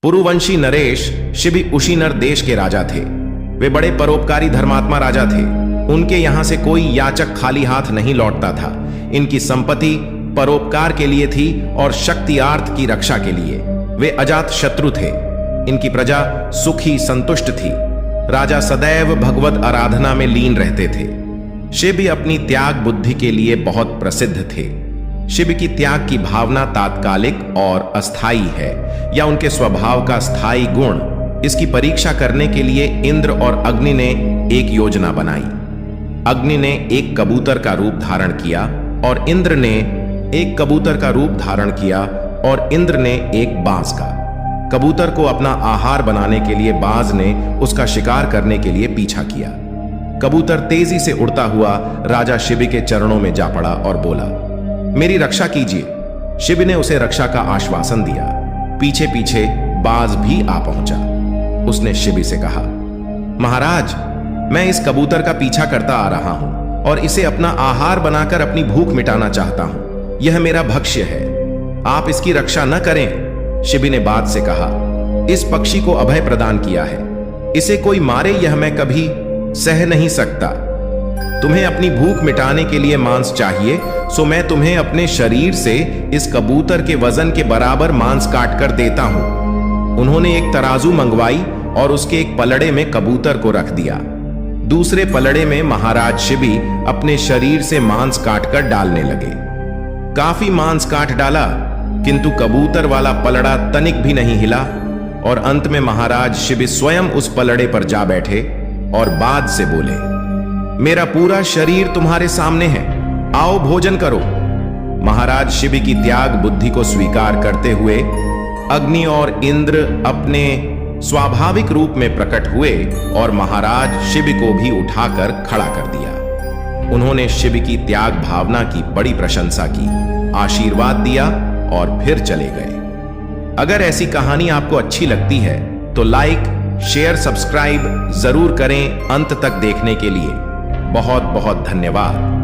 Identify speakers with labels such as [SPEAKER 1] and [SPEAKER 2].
[SPEAKER 1] पुरुवंशी नरेश शिबि उशीनर देश के राजा थे। वे बड़े परोपकारी धर्मात्मा राजा थे। उनके यहां से कोई याचक खाली हाथ नहीं लौटता था। इनकी संपत्ति परोपकार के लिए थी और शक्तियार्थ की रक्षा के लिए। वे अजात शत्रु थे। इनकी प्रजा सुखी संतुष्ट थी। राजा सदैव भगवत आराधना में लीन रहते थे। शिबि अपनी त्याग बुद्धि के लिए बहुत प्रसिद्ध थे। शिबि की त्याग की भावना तात्कालिक और अस्थायी है या उनके स्वभाव का स्थायी गुण, इसकी परीक्षा करने के लिए इंद्र और अग्नि ने एक योजना बनाई। अग्नि ने एक कबूतर का रूप धारण किया और इंद्र ने एक कबूतर का रूप धारण किया और इंद्र ने एक बाज का। कबूतर को अपना आहार बनाने के लिए बाज ने उसका शिकार करने के लिए पीछा किया। कबूतर तेजी से उड़ता हुआ राजा शिबि के चरणों में जा पड़ा और बोला, मेरी रक्षा कीजिए। शिबि ने उसे रक्षा का आश्वासन दिया। पीछे पीछे बाज भी आ पहुंचा। उसने शिबि से कहा, महाराज, मैं इस कबूतर का पीछा करता आ रहा हूं और इसे अपना आहार बनाकर अपनी भूख मिटाना चाहता हूं। यह मेरा भक्ष्य है, आप इसकी रक्षा न करें। शिबि ने बाज से कहा, इस पक्षी को अभय प्रदान किया है, इसे कोई मारे यह मैं कभी सह नहीं सकता। तुम्हें अपनी भूख मिटाने के लिए मांस चाहिए, सो मैं तुम्हें अपने शरीर से इस कबूतर के वजन के बराबर मांस काट कर देता हूं। उन्होंने एक तराजू मंगवाई और उसके एक पलड़े में कबूतर को रख दिया। दूसरे पलड़े में महाराज शिबि अपने शरीर से मांस काटकर डालने लगे। काफी मांस काट डाला, किंतु कबूतर वाला पलड़ा तनिक भी नहीं हिला और अंत में महाराज शिबि स्वयं उस पलड़े पर जा बैठे और बाज से बोले, मेरा पूरा शरीर तुम्हारे सामने है, आओ भोजन करो। महाराज शिबि की त्याग बुद्धि को स्वीकार करते हुए अग्नि और इंद्र अपने स्वाभाविक रूप में प्रकट हुए और महाराज शिबि को भी उठाकर खड़ा कर दिया। उन्होंने शिबि की त्याग भावना की बड़ी प्रशंसा की, आशीर्वाद दिया और फिर चले गए। अगर ऐसी कहानी आपको अच्छी लगती है तो लाइक, शेयर, सब्सक्राइब जरूर करें। अंत तक देखने के लिए बहुत बहुत धन्यवाद।